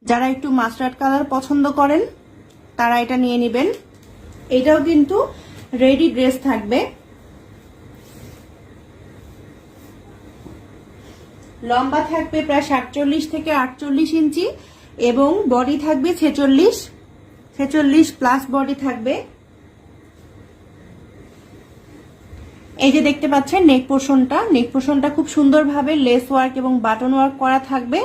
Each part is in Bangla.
যারা একটু মাস্টার্ড কালার পছন্দ করেন তারা এটা নিয়ে নেবেন। এটাও কিন্তু রেডি ড্রেস থাকবে। লম্বা থাকবে প্রায় 47 থেকে 48 ইঞ্চি এবং বডি থাকবে 46 প্লাস বডি থাকবে। এই যে দেখতে পাচ্ছেন নেক পোর্শনটা খুব সুন্দরভাবে লেস ওয়ার্ক এবং বাটন ওয়ার্ক করা থাকবে।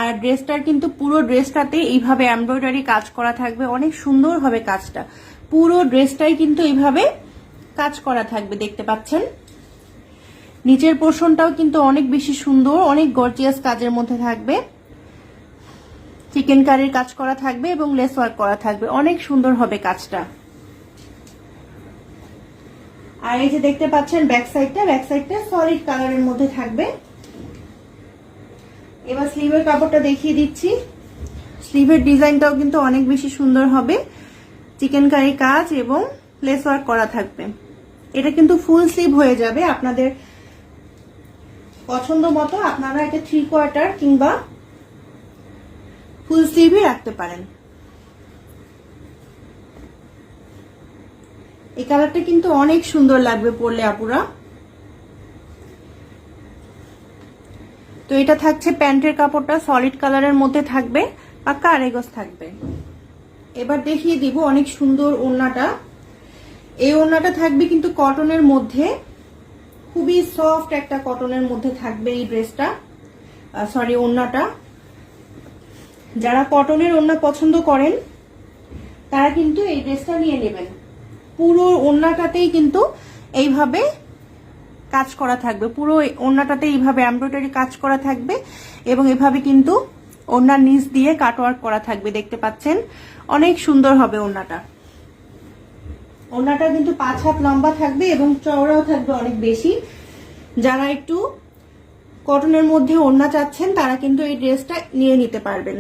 আর ড্রেসটার কিন্তু পুরো ড্রেসটাতে এইভাবে এমব্রয়ডারি কাজ করা থাকবে, অনেক সুন্দর হবে কাজটা। পুরো ড্রেসটাই কিন্তু এইভাবে কাজ করা থাকবে, দেখতে পাচ্ছেন। নিচের পোর্শনটাও কিন্তু অনেক বেশি সুন্দর, অনেক গর্জিয়াস কাজের মধ্যে থাকবে। চিকেন কারির কাজ করা থাকবে এবং লেস ওয়ার্ক করা থাকবে, অনেক সুন্দর হবে কাজটা। আর এই যে দেখতে পাচ্ছেন ব্যাক সাইডটা সলিড কালারের মধ্যে থাকবে। এবার স্লিভের কাপড়টা দেখিয়ে দিচ্ছি। স্লিভের ডিজাইনটাও কিন্তু অনেক বেশি সুন্দর হবে, চিকেন কারি কাজ এবং লেস ওয়ার্ক করা থাকবে। এটা কিন্তু ফুল স্লিভ হয়ে যাবে, আপনাদের পছন্দ মতো আপনারা এটা 3/4 কিংবা ফুল স্লিভই রাখতে পারেন। এই কালারটা কিন্তু অনেক সুন্দর লাগবে পরলে আপুরা। তো এটা থাকছে প্যান্টের কাপড়টা সলিড কালারের মধ্যে থাকবে, পাক্কা আড়াই গজ থাকবে। এবার দেখিয়ে দিব অনেক সুন্দর ওড়নাটা। এই ওড়নাটা থাকবে কিন্তু কটনের মধ্যে, খুবই সফট একটা কটনের মধ্যে থাকবে এই ড্রেসটা, সরি ওড়নাটা। যারা কটনের ওড়না পছন্দ করেন তারা কিন্তু এই ড্রেসটা নিয়ে নেবেন। পুরো ওড়নাটাতেই কিন্তু এইভাবে কাজ করা থাকবে, পুরো ওড়নাটাতে এইভাবে এমব্রয়ডারি কাজ করা থাকবে এবং এভাবে কিন্তু ওড়নার নিচ দিয়ে কাটওয়ার্ক করা থাকবে, দেখতে পাচ্ছেন। অনেক সুন্দর হবে ওড়নাটা। ওড়নাটা কিন্তু 5 হাত লম্বা থাকবে এবং চওড়াও থাকবে অনেক বেশি। যারা একটু কটনের মধ্যে ওড়না চাচ্ছেন তারা কিন্তু এই ড্রেসটা নিয়ে নিতে পারবেন।